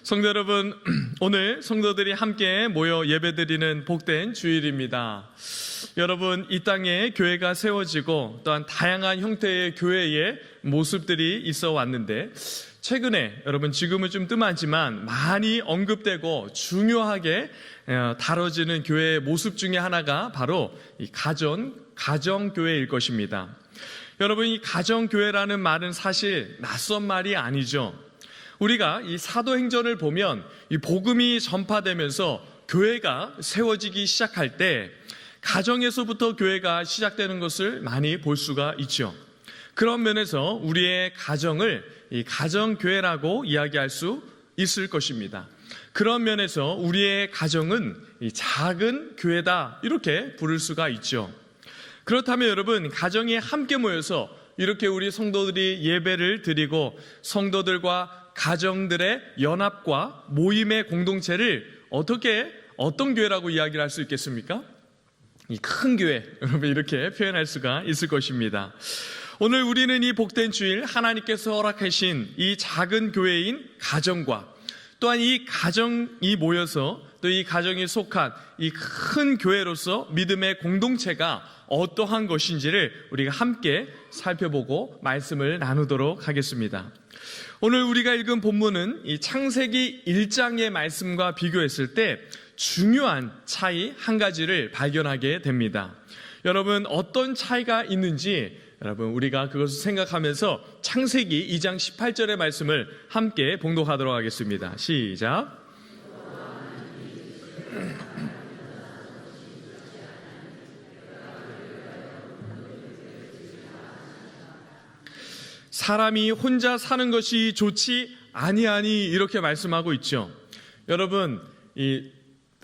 성도 여러분, 오늘 성도들이 함께 모여 예배드리는 복된 주일입니다. 여러분, 이 땅에 교회가 세워지고 또한 다양한 형태의 교회의 모습들이 있어 왔는데, 최근에 여러분 지금은 좀 뜸하지만 많이 언급되고 중요하게 다뤄지는 교회의 모습 중에 하나가 바로 이 가정교회일 것입니다. 여러분, 이 가정교회라는 말은 사실 낯선 말이 아니죠. 우리가 이 사도행전을 보면 이 복음이 전파되면서 교회가 세워지기 시작할 때 가정에서부터 교회가 시작되는 것을 많이 볼 수가 있죠. 그런 면에서 우리의 가정을 이 가정교회라고 이야기할 수 있을 것입니다. 그런 면에서 우리의 가정은 이 작은 교회다, 이렇게 부를 수가 있죠. 그렇다면 여러분, 가정이 함께 모여서 이렇게 우리 성도들이 예배를 드리고 성도들과 가정들의 연합과 모임의 공동체를 어떤 교회라고 이야기를 할 수 있겠습니까? 이 큰 교회, 여러분, 이렇게 표현할 수가 있을 것입니다. 오늘 우리는 이 복된 주일, 하나님께서 허락하신 이 작은 교회인 가정과 또한 이 가정이 모여서 또 이 가정이 속한 이 큰 교회로서 믿음의 공동체가 어떠한 것인지를 우리가 함께 살펴보고 말씀을 나누도록 하겠습니다. 오늘 우리가 읽은 본문은 이 창세기 1장의 말씀과 비교했을 때 중요한 차이 한 가지를 발견하게 됩니다. 여러분, 어떤 차이가 있는지 여러분 우리가 그것을 생각하면서 창세기 2장 18절의 말씀을 함께 봉독하도록 하겠습니다. 시작. 사람이 혼자 사는 것이 좋지 아니하니, 이렇게 말씀하고 있죠. 여러분,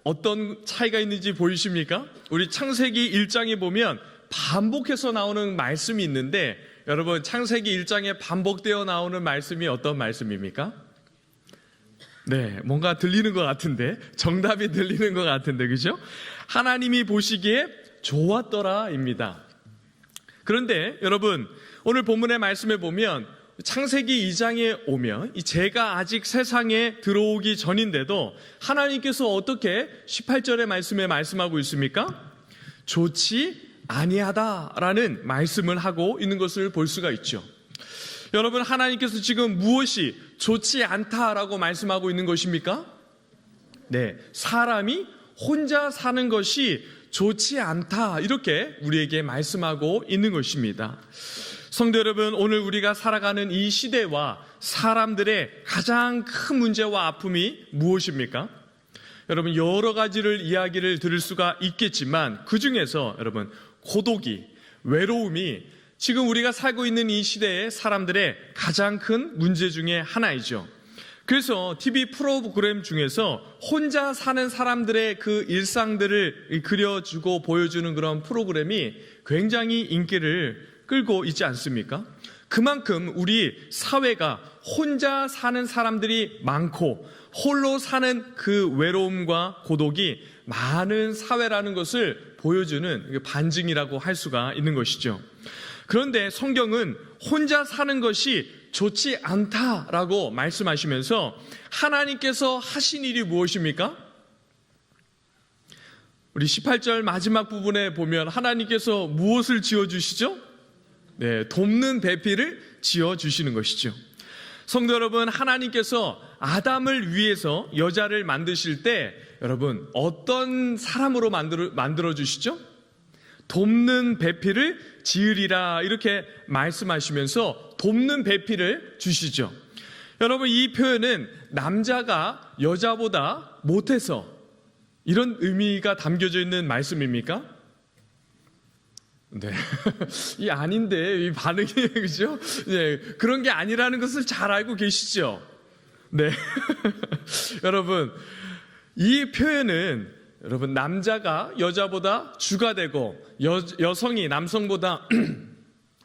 어떤 차이가 있는지 보이십니까? 우리 창세기 1장에 보면 반복해서 나오는 말씀이 있는데, 여러분, 창세기 1장에 반복되어 나오는 말씀이 어떤 말씀입니까? 네, 뭔가 들리는 것 같은데, 정답이 들리는 것 같은데, 그죠? 하나님이 보시기에 좋았더라입니다. 그런데 여러분, 오늘 본문의 말씀에 보면 창세기 2장에 오면 이 죄가 아직 세상에 들어오기 전인데도 하나님께서 어떻게 18절의 말씀에 말씀하고 있습니까? 좋지 아니하다라는 말씀을 하고 있는 것을 볼 수가 있죠. 여러분, 하나님께서 지금 무엇이 좋지 않다라고 말씀하고 있는 것입니까? 네, 사람이 혼자 사는 것이 좋지 않다, 이렇게 우리에게 말씀하고 있는 것입니다. 성도 여러분, 오늘 우리가 살아가는 이 시대와 사람들의 가장 큰 문제와 아픔이 무엇입니까? 여러분, 여러 가지를 이야기를 들을 수가 있겠지만 그 중에서 여러분, 고독이, 외로움이 지금 우리가 살고 있는 이 시대의 사람들의 가장 큰 문제 중에 하나이죠. 그래서 TV 프로그램 중에서 혼자 사는 사람들의 그 일상들을 그려주고 보여주는 그런 프로그램이 굉장히 인기를 끌고 있지 않습니까? 그만큼 우리 사회가 혼자 사는 사람들이 많고 홀로 사는 그 외로움과 고독이 많은 사회라는 것을 보여주는 반증이라고 할 수가 있는 것이죠. 그런데 성경은 혼자 사는 것이 좋지 않다라고 말씀하시면서 하나님께서 하신 일이 무엇입니까? 우리 18절 마지막 부분에 보면 하나님께서 무엇을 지어주시죠? 네, 돕는 배필을 지어주시는 것이죠. 성도 여러분, 하나님께서 아담을 위해서 여자를 만드실 때 여러분 어떤 사람으로 만들어 주시죠? 돕는 배필을 지으리라, 이렇게 말씀하시면서 돕는 배필을 주시죠. 여러분, 이 표현은 남자가 여자보다 못해서 이런 의미가 담겨져 있는 말씀입니까? 네. 이 아닌데, 이 반응이, 그죠? 네. 그런 게 아니라는 것을 잘 알고 계시죠? 네. 여러분, 이 표현은 여러분, 남자가 여자보다 주가 되고 여성이 남성보다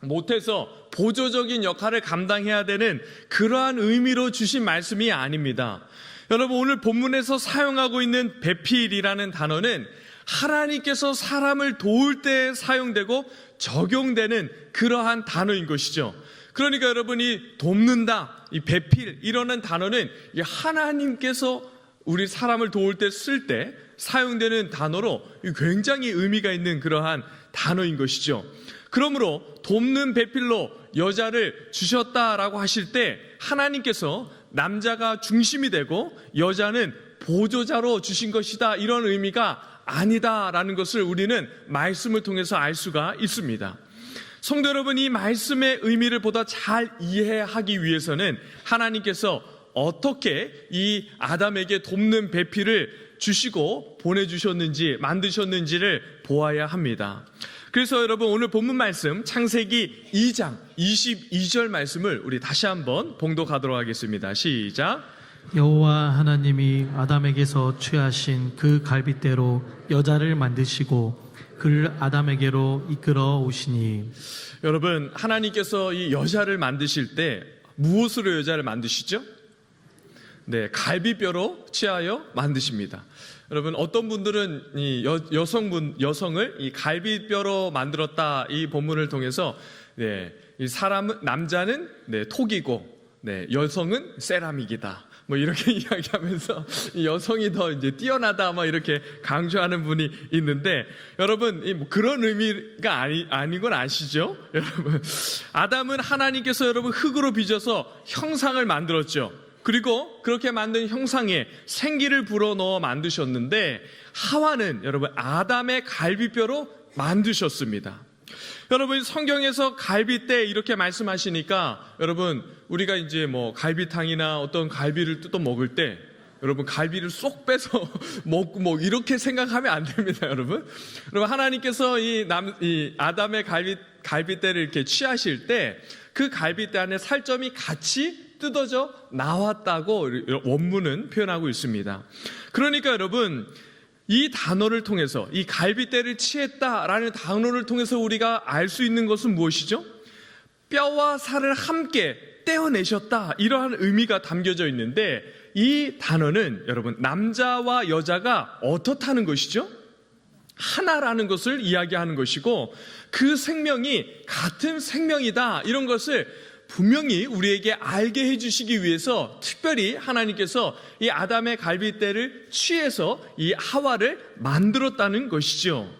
못해서 보조적인 역할을 감당해야 되는 그러한 의미로 주신 말씀이 아닙니다. 여러분, 오늘 본문에서 사용하고 있는 배필이라는 단어는 하나님께서 사람을 도울 때 사용되고 적용되는 그러한 단어인 것이죠. 그러니까 여러분이 돕는다, 이 배필 이라는 단어는 이 하나님께서 우리 사람을 도울 때 쓸 때 사용되는 단어로 굉장히 의미가 있는 그러한 단어인 것이죠. 그러므로 돕는 배필로 여자를 주셨다라고 하실 때 하나님께서 남자가 중심이 되고 여자는 보조자로 주신 것이다, 이런 의미가 아니다라는 것을 우리는 말씀을 통해서 알 수가 있습니다. 성도 여러분, 이 말씀의 의미를 보다 잘 이해하기 위해서는 하나님께서 어떻게 이 아담에게 돕는 배필을 주시고 보내주셨는지, 만드셨는지를 보아야 합니다. 그래서 여러분, 오늘 본문 말씀 창세기 2장 22절 말씀을 우리 다시 한번 봉독하도록 하겠습니다. 시작. 여호와 하나님이 아담에게서 취하신 그 갈빗대로 여자를 만드시고 그를 아담에게로 이끌어 오시니. 여러분, 하나님께서 이 여자를 만드실 때 무엇으로 여자를 만드시죠? 네, 갈비뼈로 취하여 만드십니다. 여러분, 어떤 분들은 이 여성을 이 갈비뼈로 만들었다, 이 본문을 통해서 이 남자는 톡이고 여성은 세라믹이다, 뭐 이렇게 이야기하면서 이 여성이 더 이제 뛰어나다, 뭐 이렇게 강조하는 분이 있는데, 여러분 그런 의미가 아닌 건 아시죠? 여러분, 아담은 하나님께서 여러분 흙으로 빚어서 형상을 만들었죠. 그리고 그렇게 만든 형상에 생기를 불어넣어 만드셨는데, 하와는 여러분 아담의 갈비뼈로 만드셨습니다. 여러분, 성경에서 갈빗대 이렇게 말씀하시니까, 여러분 우리가 이제 뭐 갈비탕이나 어떤 갈비를 뜯어 먹을 때 여러분 갈비를 쏙 빼서 먹고 뭐 이렇게 생각하면 안 됩니다. 여러분 하나님께서 이 아담의 갈빗대를 이렇게 취하실 때 그 갈빗대 안에 살점이 같이 뜯어져 나왔다고 원문은 표현하고 있습니다. 그러니까 여러분, 이 단어를 통해서, 이 갈빗대를 취했다라는 단어를 통해서 우리가 알 수 있는 것은 무엇이죠? 뼈와 살을 함께 떼어내셨다, 이러한 의미가 담겨져 있는데, 이 단어는 여러분 남자와 여자가 어떻다는 것이죠? 하나라는 것을 이야기하는 것이고, 그 생명이 같은 생명이다, 이런 것을 분명히 우리에게 알게 해주시기 위해서 특별히 하나님께서 이 아담의 갈빗대를 취해서 이 하와를 만들었다는 것이죠.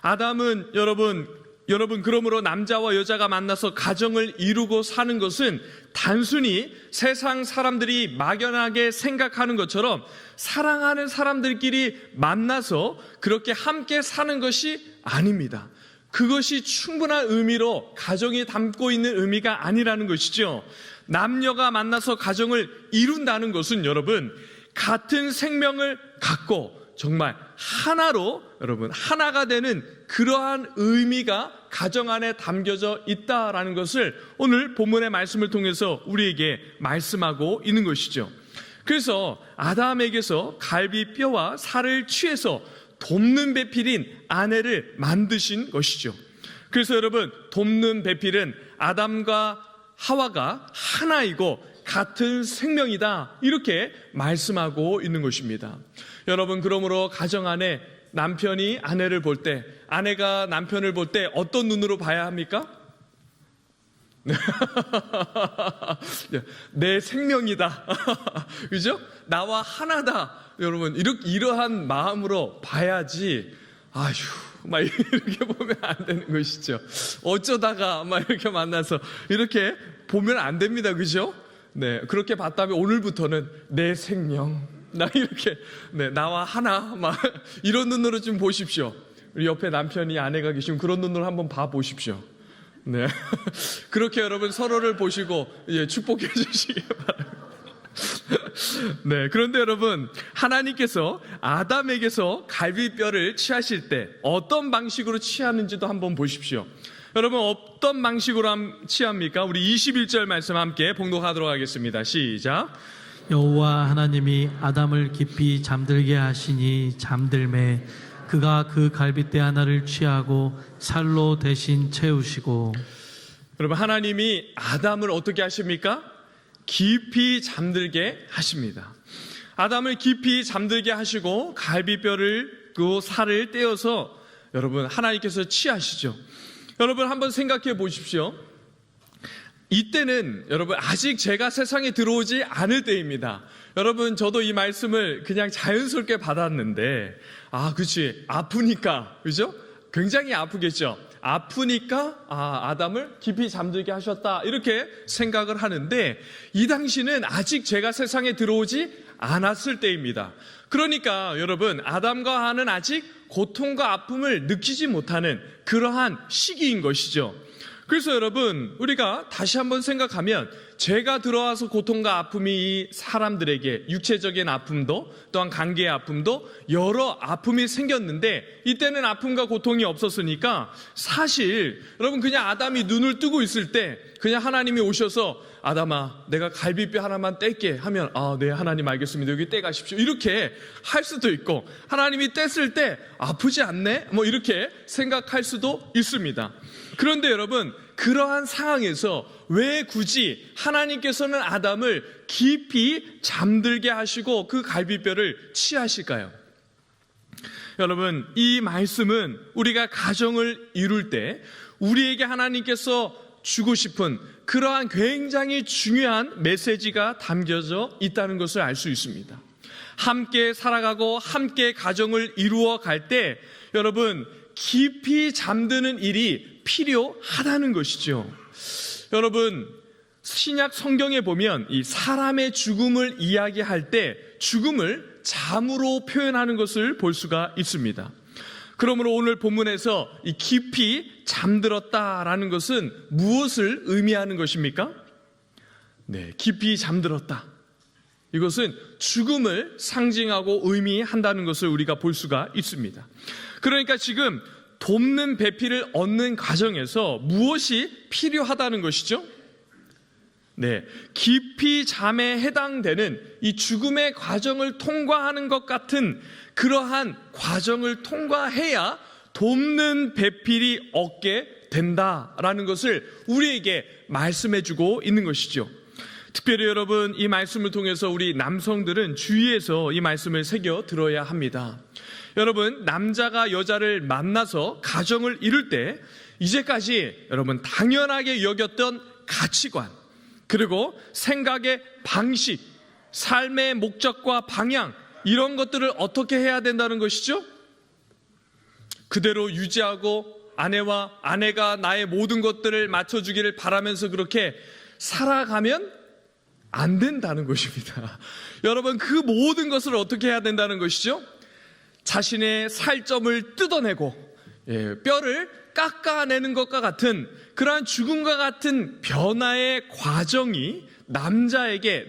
아담은 여러분 그러므로 남자와 여자가 만나서 가정을 이루고 사는 것은 단순히 세상 사람들이 막연하게 생각하는 것처럼 사랑하는 사람들끼리 만나서 그렇게 함께 사는 것이 아닙니다. 그것이 충분한 의미로 가정이 담고 있는 의미가 아니라는 것이죠. 남녀가 만나서 가정을 이룬다는 것은 여러분 같은 생명을 갖고 정말 하나로 여러분 하나가 되는 그러한 의미가 가정 안에 담겨져 있다라는 것을 오늘 본문의 말씀을 통해서 우리에게 말씀하고 있는 것이죠. 그래서 아담에게서 갈비뼈와 살을 취해서 돕는 배필인 아내를 만드신 것이죠. 그래서 여러분, 돕는 배필은 아담과 하와가 하나이고 같은 생명이다, 이렇게 말씀하고 있는 것입니다. 여러분, 그러므로 가정 안에 남편이 아내를 볼 때, 아내가 남편을 볼 때 어떤 눈으로 봐야 합니까? 내 생명이다. 그죠? 나와 하나다. 여러분, 이러한 마음으로 봐야지, 아휴, 막 이렇게 보면 안 되는 것이죠. 어쩌다가 막 이렇게 만나서 이렇게 보면 안 됩니다. 그죠? 네. 그렇게 봤다면 오늘부터는 내 생명, 나 이렇게, 나와 하나, 막 이런 눈으로 좀 보십시오. 우리 옆에 남편이 아내가 계시면 그런 눈으로 한번 봐 보십시오. 네. 그렇게 여러분 서로를 보시고 축복해 주시기 바랍니다. 네. 그런데 여러분, 하나님께서 아담에게서 갈비뼈를 취하실 때 어떤 방식으로 취하는지도 한번 보십시오. 여러분, 어떤 방식으로 취합니까? 우리 21절 말씀 함께 봉독하도록 하겠습니다. 시작. 여호와 하나님이 아담을 깊이 잠들게 하시니 잠들매 그가 그 갈빗대 하나를 취하고 살로 대신 채우시고. 여러분, 하나님이 아담을 어떻게 하십니까? 깊이 잠들게 하십니다. 아담을 깊이 잠들게 하시고 갈비뼈를 그 살을 떼어서 여러분 하나님께서 취하시죠. 여러분 한번 생각해 보십시오. 이때는 여러분 아직 제가 세상에 들어오지 않을 때입니다. 여러분 저도 이 말씀을 그냥 자연스럽게 받았는데 그치 아프니까 그죠? 굉장히 아프겠죠. 아프니까 아담을 깊이 잠들게 하셨다 이렇게 생각을 하는데 이 당시는 아직 제가 세상에 들어오지 않았을 때입니다. 그러니까 여러분 아담과 하와는 아직 고통과 아픔을 느끼지 못하는 그러한 시기인 것이죠. 그래서 여러분 우리가 다시 한번 생각하면 죄가 들어와서 고통과 아픔이 이 사람들에게 육체적인 아픔도 또한 관계의 아픔도 여러 아픔이 생겼는데 이때는 아픔과 고통이 없었으니까 사실 여러분 그냥 아담이 눈을 뜨고 있을 때 그냥 하나님이 오셔서 아담아 내가 갈비뼈 하나만 뗄게 하면 네 하나님 알겠습니다 여기 떼가십시오 이렇게 할 수도 있고 하나님이 뗐을 때 아프지 않네 뭐 이렇게 생각할 수도 있습니다. 그런데 여러분 그러한 상황에서 왜 굳이 하나님께서는 아담을 깊이 잠들게 하시고 그 갈비뼈를 취하실까요? 여러분 이 말씀은 우리가 가정을 이룰 때 우리에게 하나님께서 주고 싶은 그러한 굉장히 중요한 메시지가 담겨져 있다는 것을 알 수 있습니다. 함께 살아가고 함께 가정을 이루어 갈 때 여러분 깊이 잠드는 일이 필요하다는 것이죠. 여러분 신약 성경에 보면 이 사람의 죽음을 이야기할 때 죽음을 잠으로 표현하는 것을 볼 수가 있습니다. 그러므로 오늘 본문에서 이 깊이 잠들었다라는 것은 무엇을 의미하는 것입니까? 네, 깊이 잠들었다. 이것은 죽음을 상징하고 의미한다는 것을 우리가 볼 수가 있습니다. 그러니까 지금 돕는 배필을 얻는 과정에서 무엇이 필요하다는 것이죠? 네, 깊이 잠에 해당되는 이 죽음의 과정을 통과하는 것 같은 그러한 과정을 통과해야 돕는 배필이 얻게 된다라는 것을 우리에게 말씀해주고 있는 것이죠. 특별히 여러분 이 말씀을 통해서 우리 남성들은 주의해서 이 말씀을 새겨 들어야 합니다. 여러분 남자가 여자를 만나서 가정을 이룰 때 이제까지 여러분 당연하게 여겼던 가치관 그리고 생각의 방식, 삶의 목적과 방향 이런 것들을 어떻게 해야 된다는 것이죠? 그대로 유지하고 아내가 나의 모든 것들을 맞춰주기를 바라면서 그렇게 살아가면 안 된다는 것입니다. 여러분 그 모든 것을 어떻게 해야 된다는 것이죠? 자신의 살점을 뜯어내고 뼈를 깎아내는 것과 같은 그러한 죽음과 같은 변화의 과정이 남성에게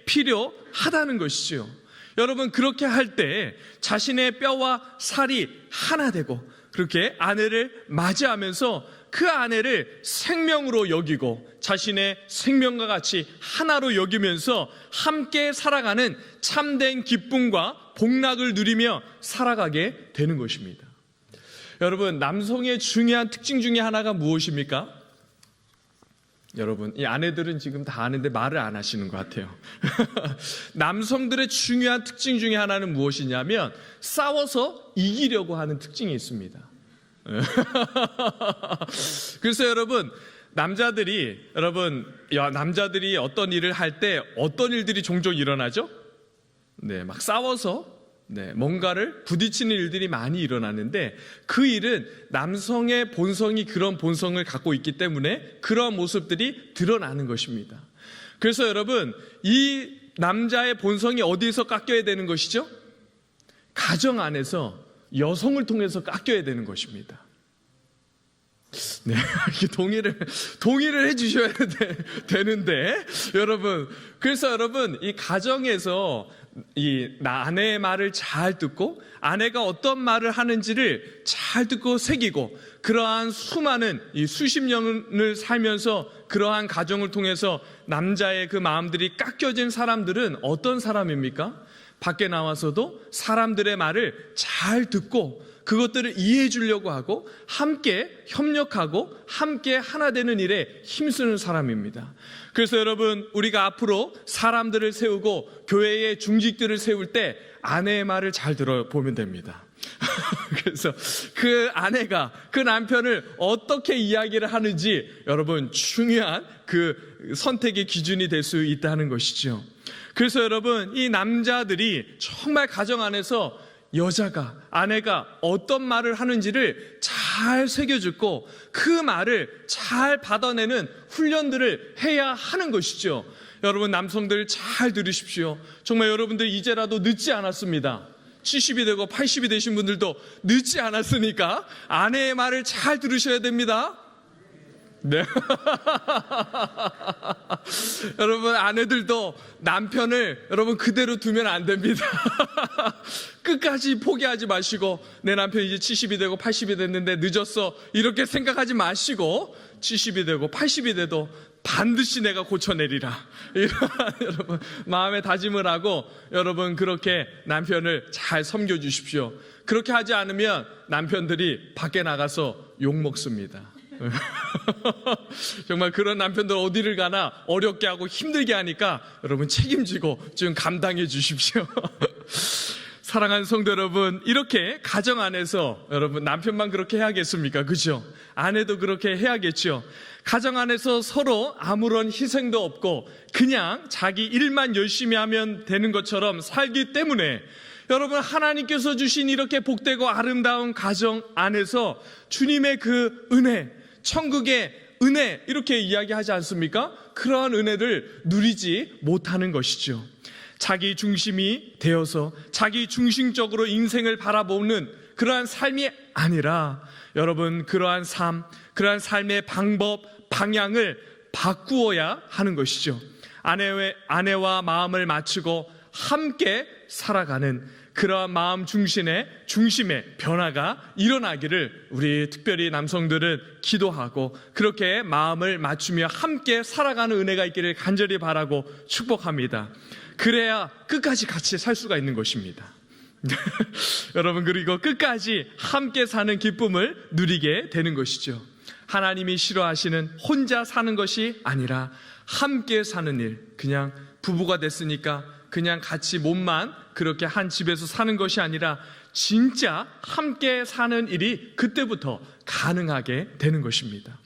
필요하다는 것이죠. 여러분 그렇게 할 때 자신의 뼈와 살이 하나 되고 그렇게 아내를 맞이하면서 그 아내를 생명으로 여기고 자신의 생명과 같이 하나로 여기면서 함께 살아가는 참된 기쁨과 복락을 누리며 살아가게 되는 것입니다. 여러분 남성의 중요한 특징 중에 하나가 무엇입니까? 여러분 이 아내들은 지금 다 아는데 말을 안 하시는 것 같아요. 남성들의 중요한 특징 중에 하나는 무엇이냐면 싸워서 이기려고 하는 특징이 있습니다. 그래서 여러분 남자들이 어떤 일을 할 때 어떤 일들이 종종 일어나죠? 네, 막 싸워서 뭔가를 부딪히는 일들이 많이 일어나는데 그 일은 남성의 본성이 그런 본성을 갖고 있기 때문에 그런 모습들이 드러나는 것입니다. 그래서 여러분 이 남자의 본성이 어디에서 깎여야 되는 것이죠? 가정 안에서 여성을 통해서 깎여야 되는 것입니다. 네, 동의를 해주셔야 되는데, 여러분. 그래서 여러분, 이 가정에서 이 아내의 말을 잘 듣고, 아내가 어떤 말을 하는지를 잘 듣고 새기고, 그러한 수많은 이 수십 년을 살면서 그러한 가정을 통해서 남자의 그 마음들이 깎여진 사람들은 어떤 사람입니까? 밖에 나와서도 사람들의 말을 잘 듣고 그것들을 이해해 주려고 하고 함께 협력하고 함께 하나 되는 일에 힘쓰는 사람입니다. 그래서 여러분 우리가 앞으로 사람들을 세우고 교회의 중직들을 세울 때 아내의 말을 잘 들어보면 됩니다. 그래서 그 아내가 그 남편을 어떻게 이야기를 하는지 여러분 중요한 그 선택의 기준이 될 수 있다는 것이죠. 그래서 여러분 이 남자들이 정말 가정 안에서 여자가, 아내가 어떤 말을 하는지를 잘 새겨듣고 그 말을 잘 받아내는 훈련들을 해야 하는 것이죠. 여러분 남성들 잘 들으십시오. 정말 여러분들 이제라도 늦지 않았습니다. 70이 되고 80이 되신 분들도 늦지 않았으니까 아내의 말을 잘 들으셔야 됩니다. 네. 여러분 아내들도 남편을 여러분 그대로 두면 안 됩니다. 끝까지 포기하지 마시고 내 남편이 이제 70이 되고 80이 됐는데 늦었어 이렇게 생각하지 마시고 70이 되고 80이 돼도 반드시 내가 고쳐내리라 이런 여러분 마음에 다짐을 하고 여러분 그렇게 남편을 잘 섬겨주십시오. 그렇게 하지 않으면 남편들이 밖에 나가서 욕먹습니다. 정말 그런 남편들 어디를 가나 어렵게 하고 힘들게 하니까 여러분 책임지고 좀 감당해 주십시오. 사랑하는 성도 여러분, 이렇게 가정 안에서 여러분 남편만 그렇게 해야겠습니까? 그죠? 아내도 그렇게 해야겠죠. 가정 안에서 서로 아무런 희생도 없고 그냥 자기 일만 열심히 하면 되는 것처럼 살기 때문에 여러분 하나님께서 주신 이렇게 복되고 아름다운 가정 안에서 주님의 그 은혜, 천국의 은혜 이렇게 이야기하지 않습니까? 그러한 은혜를 누리지 못하는 것이죠. 자기 중심이 되어서 자기 중심적으로 인생을 바라보는 그러한 삶이 아니라 여러분 그러한 삶, 그러한 삶의 방법, 방향을 바꾸어야 하는 것이죠. 아내와 마음을 맞추고 함께 살아가는 그러한 마음 중심의 변화가 일어나기를 우리 특별히 남성들은 기도하고 그렇게 마음을 맞추며 함께 살아가는 은혜가 있기를 간절히 바라고 축복합니다. 그래야 끝까지 같이 살 수가 있는 것입니다. 여러분 그리고 끝까지 함께 사는 기쁨을 누리게 되는 것이죠. 하나님이 싫어하시는 혼자 사는 것이 아니라 함께 사는 일, 그냥 부부가 됐으니까 그냥 같이 몸만 그렇게 한 집에서 사는 것이 아니라 진짜 함께 사는 일이 그때부터 가능하게 되는 것입니다.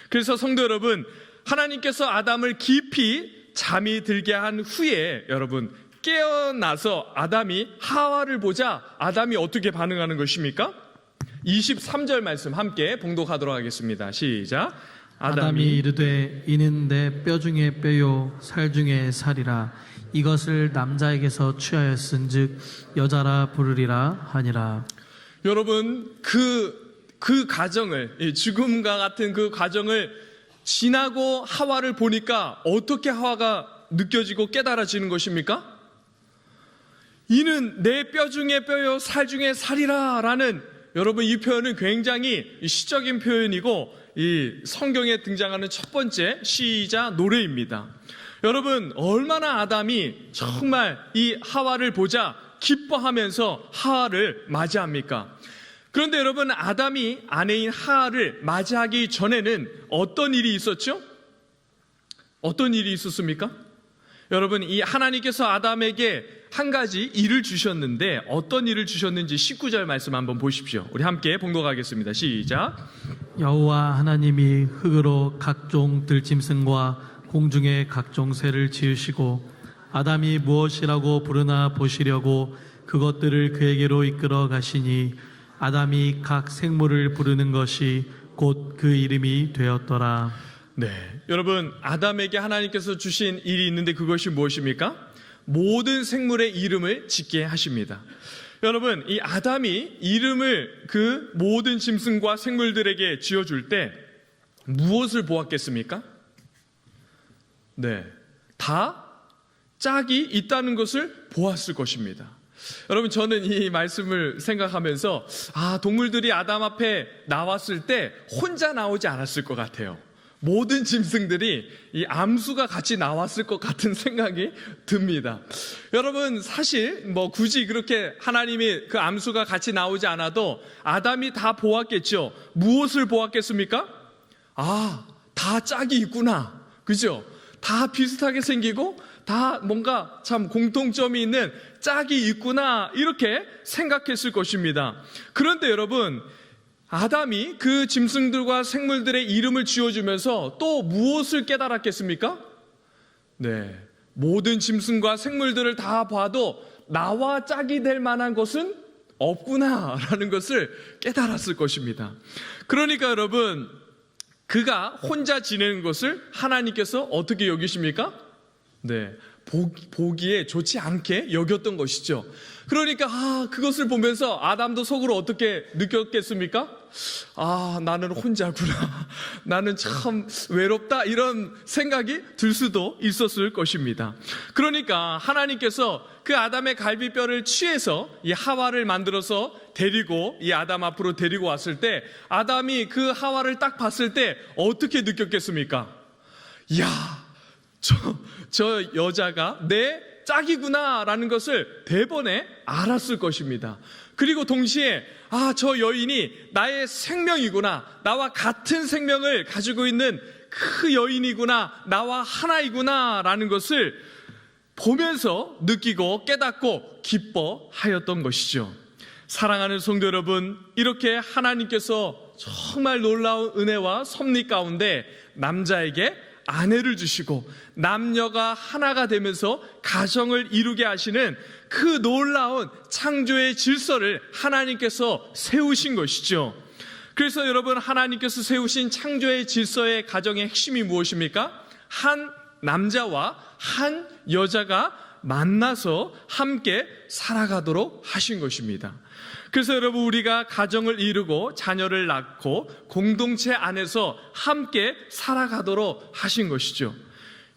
그래서 성도 여러분, 하나님께서 아담을 깊이 잠이 들게 한 후에 여러분 깨어나서 아담이 하와를 보자 아담이 어떻게 반응하는 것입니까? 23절 말씀 함께 봉독하도록 하겠습니다. 시작. 아담이 이르되 이는 내 뼈 중에 뼈요 살 중에 살이라 이것을 남자에게서 취하였은즉 여자라 부르리라 하니라. 여러분 그 가정을 죽음과 같은 그 과정을 지나고 하와를 보니까 어떻게 하와가 느껴지고 깨달아지는 것입니까? 이는 내 뼈 중에 뼈요 살 중에 살이라 라는 여러분 이 표현은 굉장히 시적인 표현이고 이 성경에 등장하는 첫 번째 시이자 노래입니다. 여러분 얼마나 아담이 정말 이 하와를 보자 기뻐하면서 하와를 맞이합니까? 그런데 여러분 아담이 아내인 하와를 맞이하기 전에는 어떤 일이 있었죠? 어떤 일이 있었습니까? 여러분 이 하나님께서 아담에게 한 가지 일을 주셨는데 어떤 일을 주셨는지 19절 말씀 한번 보십시오. 우리 함께 봉독하겠습니다. 시작. 여호와 하나님이 흙으로 각종 들짐승과 공중의 각종 새를 지으시고 아담이 무엇이라고 부르나 보시려고 그것들을 그에게로 이끌어 가시니 아담이 각 생물을 부르는 것이 곧 그 이름이 되었더라. 네, 여러분 아담에게 하나님께서 주신 일이 있는데 그것이 무엇입니까? 모든 생물의 이름을 짓게 하십니다. 여러분 이 아담이 이름을 그 모든 짐승과 생물들에게 지어줄 때 무엇을 보았겠습니까? 네, 다 짝이 있다는 것을 보았을 것입니다. 여러분 저는 이 말씀을 생각하면서 동물들이 아담 앞에 나왔을 때 혼자 나오지 않았을 것 같아요. 모든 짐승들이 이 암수가 같이 나왔을 것 같은 생각이 듭니다. 여러분 사실 뭐 굳이 그렇게 하나님이 그 암수가 같이 나오지 않아도 아담이 다 보았겠죠. 무엇을 보았겠습니까? 다 짝이 있구나. 그죠? 다 비슷하게 생기고 다 뭔가 참 공통점이 있는 짝이 있구나 이렇게 생각했을 것입니다. 그런데 여러분, 아담이 그 짐승들과 생물들의 이름을 지어주면서 또 무엇을 깨달았겠습니까? 네, 모든 짐승과 생물들을 다 봐도 나와 짝이 될 만한 것은 없구나라는 것을 깨달았을 것입니다. 그러니까 여러분, 그가 혼자 지내는 것을 하나님께서 어떻게 여기십니까? 네, 보기에 좋지 않게 여겼던 것이죠. 그러니까 그것을 보면서 아담도 속으로 어떻게 느꼈겠습니까? 나는 혼자구나. 나는 참 외롭다. 이런 생각이 들 수도 있었을 것입니다. 그러니까 하나님께서 그 아담의 갈비뼈를 취해서 이 하와를 만들어서 데리고 이 아담 앞으로 데리고 왔을 때, 아담이 그 하와를 딱 봤을 때 어떻게 느꼈겠습니까? 이야, 저 여자가 내 짝이구나 라는 것을 대번에 알았을 것입니다. 그리고 동시에 저 여인이 나의 생명이구나, 나와 같은 생명을 가지고 있는 그 여인이구나, 나와 하나이구나 라는 것을 보면서 느끼고 깨닫고 기뻐하였던 것이죠. 사랑하는 성도 여러분, 이렇게 하나님께서 정말 놀라운 은혜와 섭리 가운데 남자에게 아내를 주시고 남녀가 하나가 되면서 가정을 이루게 하시는 그 놀라운 창조의 질서를 하나님께서 세우신 것이죠. 그래서 여러분, 하나님께서 세우신 창조의 질서의 가정의 핵심이 무엇입니까? 한 남자와 한 여자가 만나서 함께 살아가도록 하신 것입니다. 그래서 여러분, 우리가 가정을 이루고 자녀를 낳고 공동체 안에서 함께 살아가도록 하신 것이죠.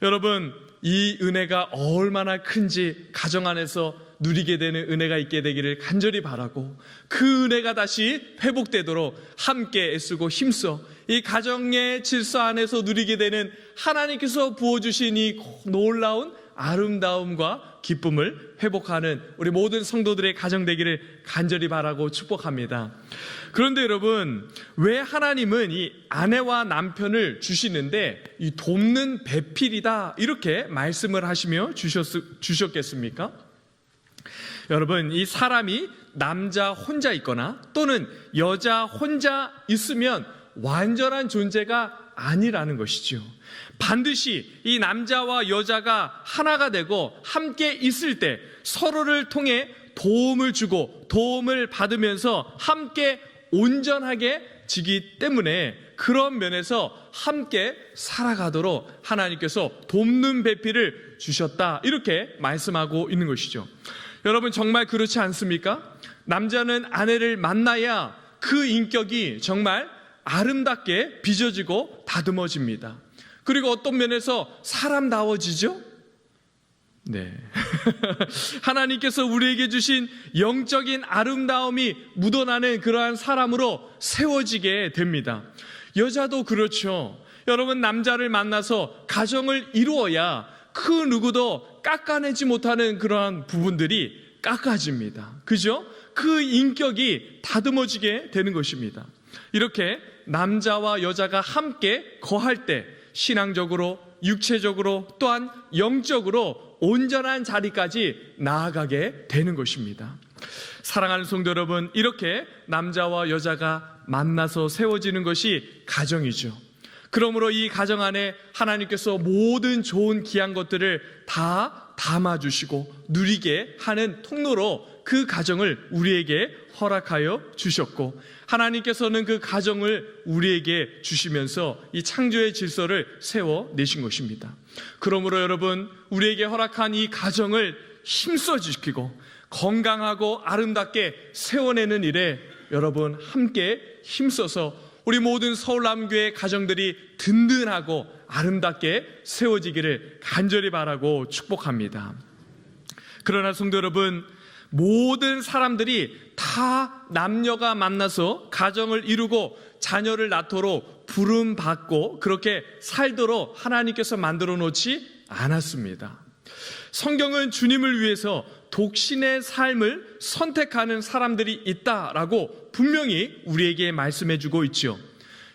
여러분, 이 은혜가 얼마나 큰지 가정 안에서 누리게 되는 은혜가 있게 되기를 간절히 바라고, 그 은혜가 다시 회복되도록 함께 애쓰고 힘써 이 가정의 질서 안에서 누리게 되는 하나님께서 부어주신 이 놀라운 아름다움과 기쁨을 회복하는 우리 모든 성도들의 가정 되기를 간절히 바라고 축복합니다. 그런데 여러분, 왜 하나님은 이 아내와 남편을 주시는데 이 돕는 배필이다 이렇게 말씀을 하시며 주셨겠습니까? 여러분, 이 사람이 남자 혼자 있거나 또는 여자 혼자 있으면 완전한 존재가 아니라는 것이죠. 반드시 이 남자와 여자가 하나가 되고 함께 있을 때 서로를 통해 도움을 주고 도움을 받으면서 함께 온전하게 지기 때문에 그런 면에서 함께 살아가도록 하나님께서 돕는 배필을 주셨다 이렇게 말씀하고 있는 것이죠. 여러분, 정말 그렇지 않습니까? 남자는 아내를 만나야 그 인격이 정말 아름답게 빚어지고 다듬어집니다. 그리고 어떤 면에서 사람다워지죠? 네. 하나님께서 우리에게 주신 영적인 아름다움이 묻어나는 그러한 사람으로 세워지게 됩니다. 여자도 그렇죠. 여러분, 남자를 만나서 가정을 이루어야 그 누구도 깎아내지 못하는 그러한 부분들이 깎아집니다. 그죠? 그 인격이 다듬어지게 되는 것입니다. 이렇게 남자와 여자가 함께 거할 때 신앙적으로, 육체적으로, 또한 영적으로 온전한 자리까지 나아가게 되는 것입니다. 사랑하는 성도 여러분, 이렇게 남자와 여자가 만나서 세워지는 것이 가정이죠. 그러므로 이 가정 안에 하나님께서 모든 좋은 귀한 것들을 다 담아주시고 누리게 하는 통로로 그 가정을 우리에게 허락하여 주셨고, 하나님께서는 그 가정을 우리에게 주시면서 이 창조의 질서를 세워내신 것입니다. 그러므로 여러분, 우리에게 허락한 이 가정을 힘써 지키고 건강하고 아름답게 세워내는 일에 여러분 함께 힘써서 우리 모든 서울남교회 가정들이 든든하고 아름답게 세워지기를 간절히 바라고 축복합니다. 그러나 성도 여러분, 모든 사람들이 다 남녀가 만나서 가정을 이루고 자녀를 낳도록 부름받고 그렇게 살도록 하나님께서 만들어 놓지 않았습니다. 성경은 주님을 위해서 독신의 삶을 선택하는 사람들이 있다라고 분명히 우리에게 말씀해 주고 있죠.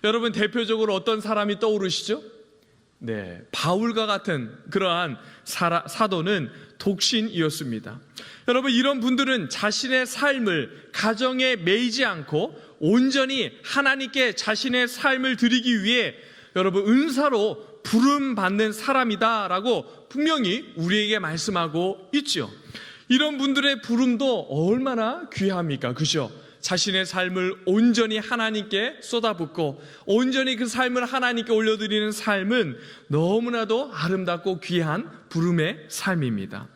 여러분, 대표적으로 어떤 사람이 떠오르시죠? 네, 바울과 같은 그러한 사도는 독신이었습니다. 여러분, 이런 분들은 자신의 삶을 가정에 매이지 않고 온전히 하나님께 자신의 삶을 드리기 위해 여러분 은사로 부름받는 사람이다라고 분명히 우리에게 말씀하고 있죠. 이런 분들의 부름도 얼마나 귀합니까? 그죠? 자신의 삶을 온전히 하나님께 쏟아붓고 온전히 그 삶을 하나님께 올려드리는 삶은 너무나도 아름답고 귀한 부름의 삶입니다.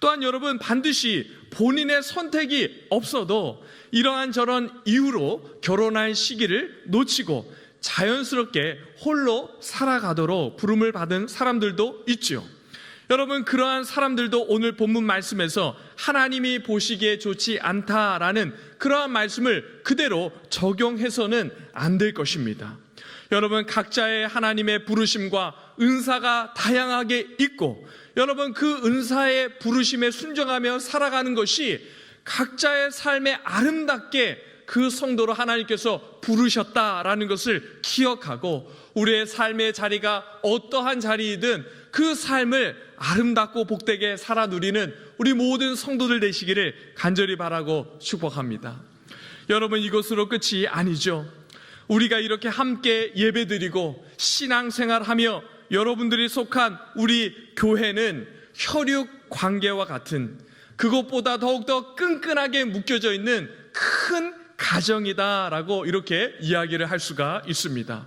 또한 여러분, 반드시 본인의 선택이 없어도 이러한 저런 이유로 결혼할 시기를 놓치고 자연스럽게 홀로 살아가도록 부름을 받은 사람들도 있죠. 여러분, 그러한 사람들도 오늘 본문 말씀에서 하나님이 보시기에 좋지 않다라는 그러한 말씀을 그대로 적용해서는 안 될 것입니다. 여러분, 각자의 하나님의 부르심과 은사가 다양하게 있고 여러분, 그 은사의 부르심에 순종하며 살아가는 것이 각자의 삶에 아름답게 그 성도로 하나님께서 부르셨다라는 것을 기억하고 우리의 삶의 자리가 어떠한 자리이든 그 삶을 아름답고 복되게 살아 누리는 우리 모든 성도들 되시기를 간절히 바라고 축복합니다. 여러분, 이것으로 끝이 아니죠. 우리가 이렇게 함께 예배드리고 신앙생활하며 여러분들이 속한 우리 교회는 혈육 관계와 같은 그것보다 더욱더 끈끈하게 묶여져 있는 큰 가정이다라고 이렇게 이야기를 할 수가 있습니다.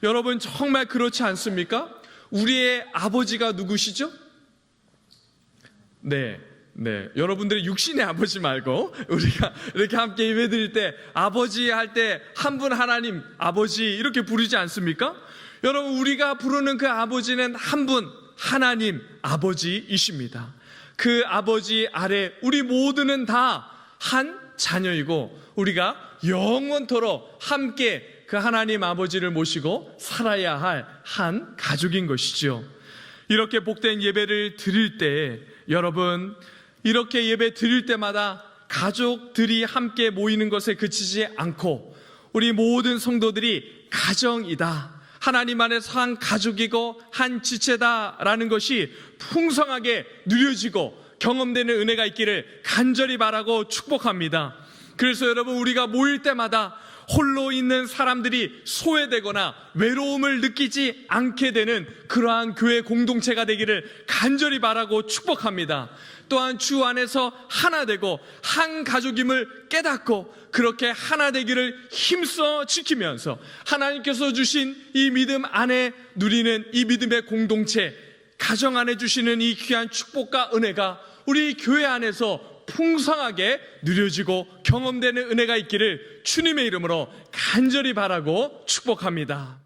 여러분, 정말 그렇지 않습니까? 우리의 아버지가 누구시죠? 네. 여러분들의 육신의 아버지 말고 우리가 이렇게 함께 예배드릴 때 아버지 할 때 한 분 하나님 아버지 이렇게 부르지 않습니까? 여러분, 우리가 부르는 그 아버지는 한 분 하나님 아버지이십니다. 그 아버지 아래 우리 모두는 다 한 자녀이고 우리가 영원토록 함께 그 하나님 아버지를 모시고 살아야 할 한 가족인 것이죠. 이렇게 복된 예배를 드릴 때 여러분, 이렇게 예배 드릴 때마다 가족들이 함께 모이는 것에 그치지 않고 우리 모든 성도들이 가정이다, 하나님 안에서 한 가족이고 한 지체다라는 것이 풍성하게 누려지고 경험되는 은혜가 있기를 간절히 바라고 축복합니다. 그래서 여러분, 우리가 모일 때마다 홀로 있는 사람들이 소외되거나 외로움을 느끼지 않게 되는 그러한 교회 공동체가 되기를 간절히 바라고 축복합니다. 또한 주 안에서 하나 되고 한 가족임을 깨닫고 그렇게 하나 되기를 힘써 지키면서 하나님께서 주신 이 믿음 안에 누리는 이 믿음의 공동체, 가정 안에 주시는 이 귀한 축복과 은혜가 우리 교회 안에서 풍성하게 누려지고 경험되는 은혜가 있기를 주님의 이름으로 간절히 바라고 축복합니다.